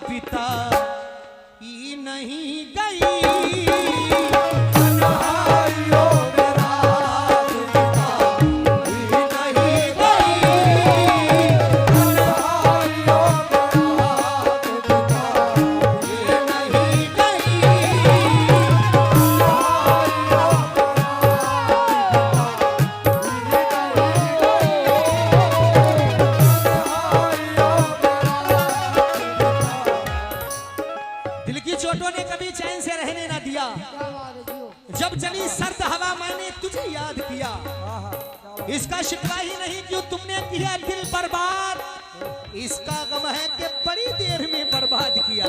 पिता ही नहीं गई। चोटों ने कभी चैन से रहने ना दिया। जब चली सर्द हवा मैंने तुझे याद किया। इसका शिकवा ही नहीं क्यों तुमने किया दिल बर्बाद। इसका गम है कि बड़ी देर में बर्बाद किया।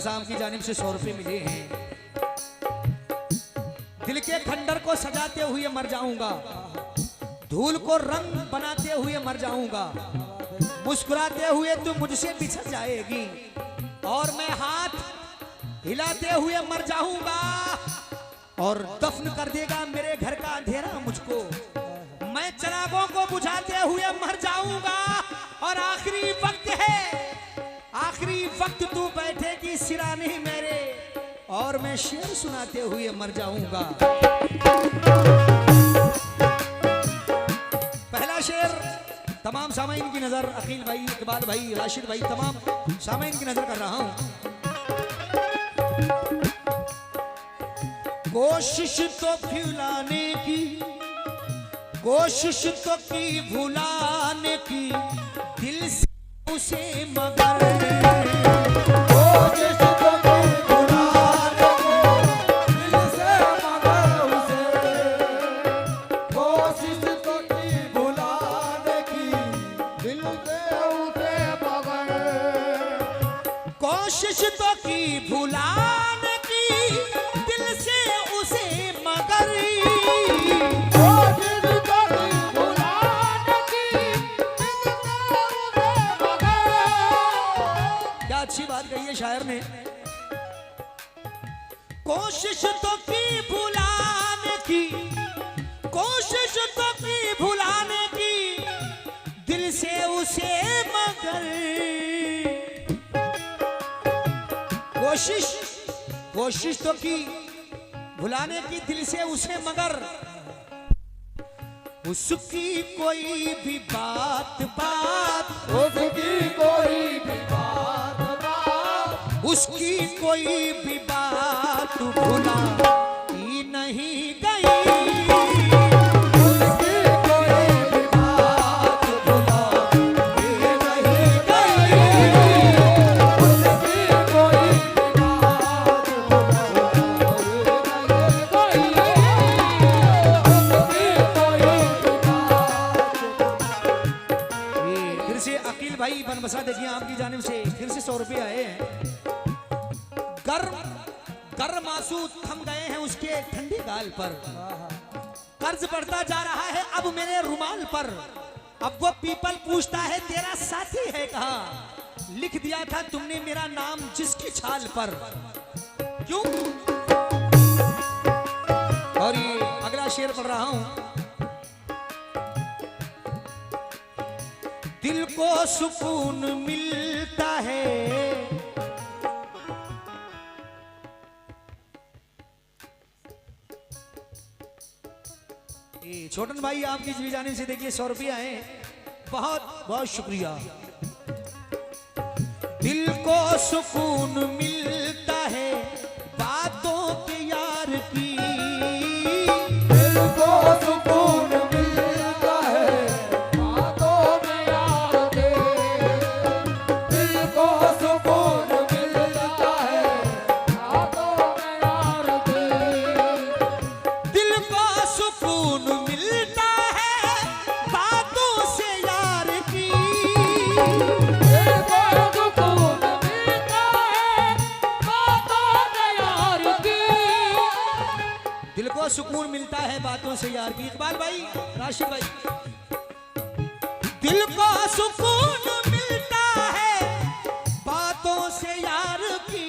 शाम की जानिब से 100 रुपए मिले हैं। दिल के खंडर को सजाते हुए मर जाऊंगा, धूल को रंग बनाते हुए मर जाऊंगा, मुस्कुराते हुए तू मुझसे बिछड़ जाएगी और मैं हाथ हिलाते हुए मर जाऊंगा और दफन कर देगा मेरे घर का अंधेरा मुझको। मैं चिरागों को बुझाते हुए मर जाऊंगा और आखिरी वक्त है, आखिरी वक्त तू बैठेगी सिराने मेरे और मैं शेर सुनाते हुए मर जाऊंगा। पहला शेर तमाम सामाइन की नजर, अकील भाई, इकबाल भाई, राशिद भाई, तमाम सामाइन की नजर कर रहा हूं। कोशिश तो भुलाने की, कोशिश तो की भुलाने की, दिल से उसे मगर कोशिश तो की भुलाने की, दिल से मगर उसे, कोशिश तो की भुलाने की, दिल से उसे मगर, कोशिश तो की भुलाने की, दिल से उसे मगर, अच्छी बात कही है शायर ने। कोशिश तो की भुलाने की, कोशिश तो की भुलाने की दिल से उसे, मगर कोशिश तो की भुलाने की दिल से उसे, मगर उसकी कोई भी बात उसकी कोई भी बात उसकी कोई भी बात भुला ही नहीं गई। उसकी कोई भी बात भुला ही नहीं गई। उसकी कोई भी बात भुला ही नहीं गई। उसकी कोई भी बात। ये फिर से अकील भाई बनबसा देखिए आपकी जानिब से फिर से 100 रुपये आए हैं। गर्म आंसू थम गए हैं उसके ठंडी गाल पर, कर्ज बढ़ता जा रहा है अब मेरे रुमाल पर। अब वो पीपल पूछता है तेरा साथी है कहाँ, लिख दिया था तुमने मेरा नाम जिसकी छाल पर। क्यों? और ये अगला शेर पढ़ रहा हूं। दिल को सुकून मिलता है, छोटन भाई आपकी जी जाने से देखिए 100 रुपये आए, बहुत बहुत शुक्रिया। दिल को सुकून मिलता है बातों के यार की, दिल को सुकून मिलता है बातों में यार के। दिल को सुकून मिलता है बातों में यार के। दिल को सुकून मिलता है बातों से यार की। दिल को सुकून मिलता है बातों में यार के। दिल को सुकून मिलता है बातों से यार की। इकबाल भाई, राशिद भाई, दिल को सुकून मिलता है बातों से यार की,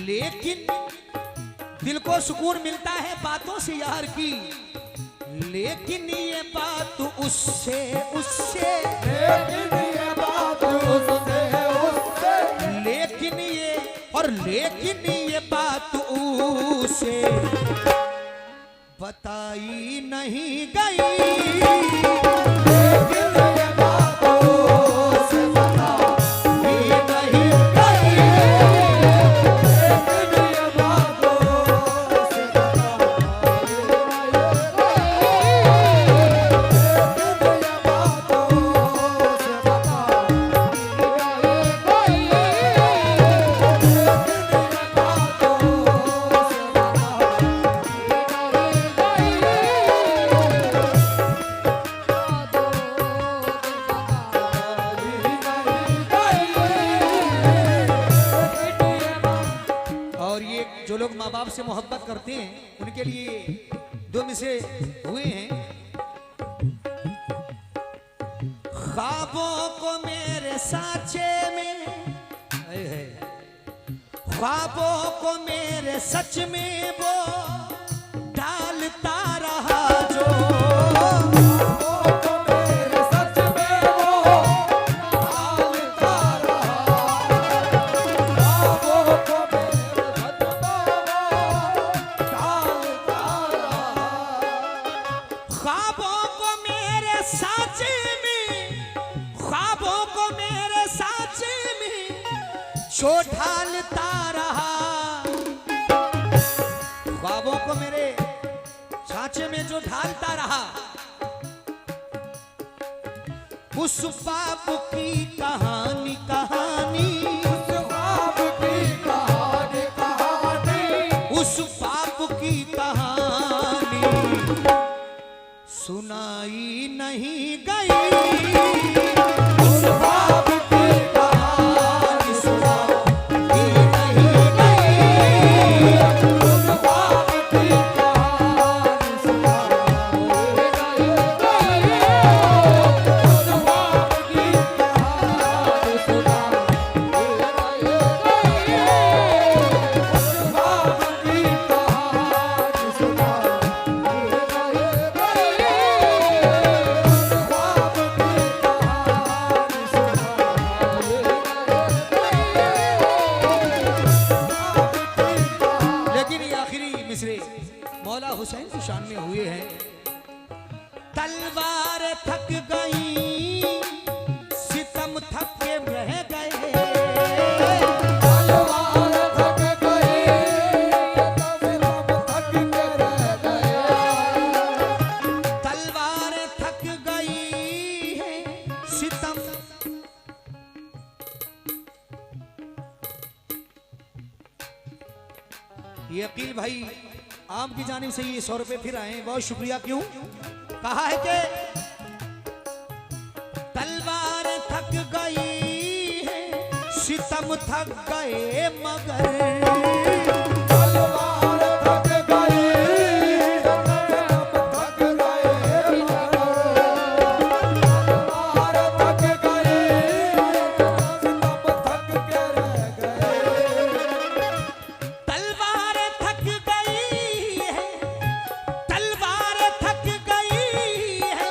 लेकिन दिल को सुकून मिलता है बातों से यार की, लेकिन ये बात उससे उससे लेकिन ये बात उससे उससे। लेकिन ये बात उसे बताई नहीं गई। लेकिन ये बात उसे बताई नहीं गई। लेकिन ये बात उसे बताई नहीं गई। लेकिन ये बात उसे बताई नहीं और ये जो लोग माँ बाप से मोहब्बत करते हैं उनके लिए दो मिसरे हुए हैं। ख्वाबों को मेरे साँचे में, ख्वाबों को मेरे सच में वो डालता रहा जो, मेरे सच में वो डालता रहा। ख्वाबों को मेरे सच में वो डालता रहा। ख्वाबों को मेरे साँचे में, ख्वाबों को मेरे साँचे में जो ढालता रहा। ख्वाबों को मेरे साँचे में जो ढालता रहा, उस बाप की कहानी कहानी, उस ख्वाब की कहानी कहानी। उस बाप की कहानी सुनाई नहीं गई। उस ख्वाब की कहानी सुनाई नहीं गई। उस ख्वाब की कहानी सुनाई नहीं गई। उस ख्वाब की कहानी हुसैन की शान में हुए हैं। तलवार थक गई सितम थक के रह गए, तलवार थक गई सितम थक के रह गए, तलवार थक गई है सितम। ये अकील भाई आपकी जानिब से ये 100 रुपए फिर आए हैं, बहुत शुक्रिया। क्यों कहा है कि तलवार थक गई है सितम थक गए मगर, तलवार थक गई सितम थक गए मगर, तलवार थक गई सितम थक के रह गए, तलवार थक गई है, तलवार थक गई है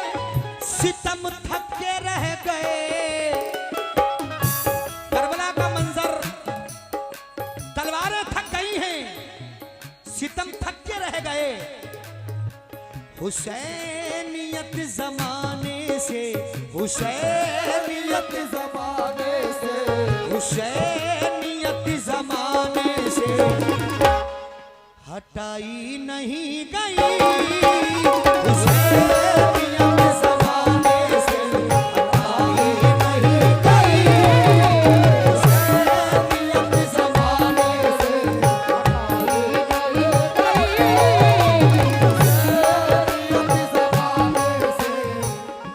सितम थक के रह गए। करबला का मंजर, तलवारें थक गई हैं सितम थक के रह गए। हुसैनियत जमाने से, हुसैनियत जमाने से, हुसैनियत जमाने से हटाई नहीं गई, हुसैनियत जमाने से हटाई नहीं गई, हुसैनियत जमाने से हटाई नहीं गई।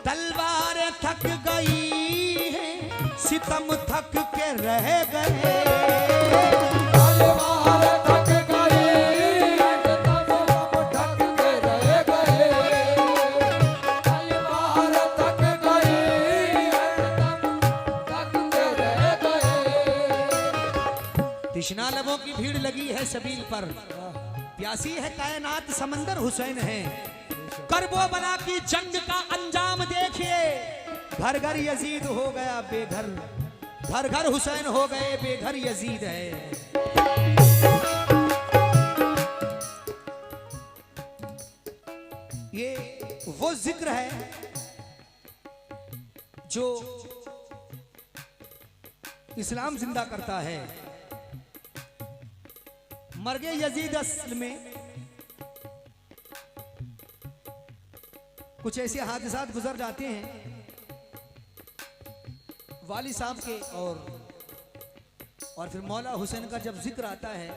तलवारें थक गई हैं सितम थक के रह गए, तलवार थक गई सितम थक के रह गए, तलवार थक गई सितम थक के रह गए। तिश्ना लबों की भीड़ लगी है सबील पर, प्यासी है कायनात समंदर हुसैन है। करबो बला की जंग का अंजाम देखिए, घर घर यजीद हो गया बेघर, घर घर हुसैन हो गए बेघर यजीद है। ये वो जिक्र है जो इस्लाम जिंदा करता है। मर्गे यजीद असल में कुछ ऐसे हादसात गुजर जाते हैं वाली साहब के, और फिर मौला हुसैन का जब जिक्र आता है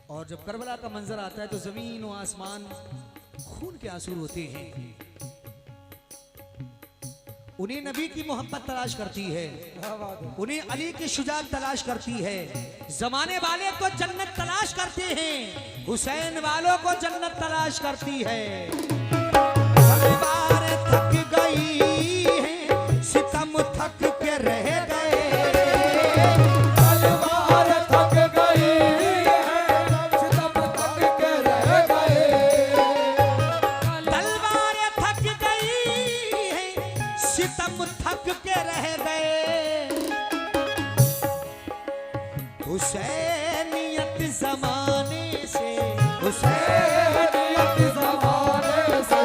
और जब करबला का मंजर आता है तो जमीन और आसमान खून के आंसू होते हैं। उन्हें नबी की मोहब्बत तलाश करती है, उन्हें अली की शुजाअत तलाश करती है। जमाने वाले को जन्नत तलाश करते हैं, हुसैन वालों को जन्नत तलाश करती है। तलवार थक गई है सितम थक के रह गए, तलवार थक गई सितम थक के रह गए, तलवार थक गई है सितम थक के रह गए। हुसैनियत जमाने से, हुसैनियत जमाने से,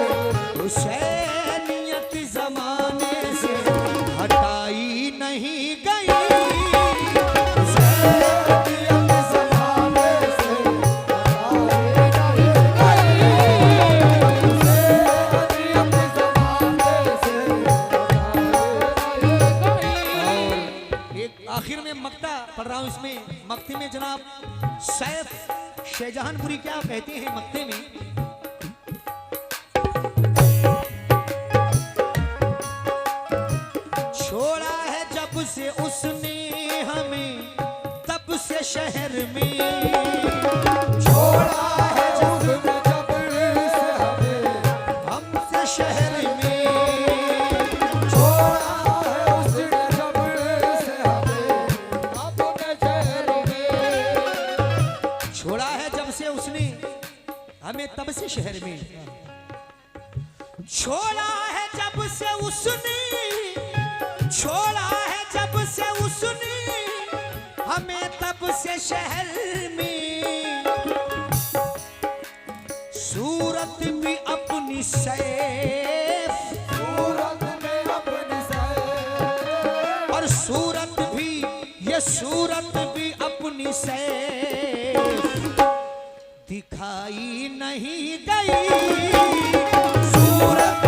हुसैनियत जमाने से हटाई नहीं गई, हुसैनियत जमाने से हटाई नहीं गई, हुसैनियत जमाने से हटाई नहीं गई। एक आखिर में मक्ता पढ़ रहा हूं, इसमें मक्ते में जनाब सैफ शाहजहानपुरी क्या कहते हैं मक्ते में, छोड़ा है जब से उसने हमें तब से शहर में, छोड़ा है उसने जब से हमें हमसे शहर में, छोड़ा है उसने जब से हमें अपने शहर में, छोड़ा है जब से उसने हमें तब से शहर में, छोड़ा है जब से उसने, छोड़ा है जब से उसने हमें तब से शहर में। सैफ, सूरत में अपनी सैफ, और सूरत भी, ये सूरत भी अपनी सैफ दिखाई नहीं गई। सूरत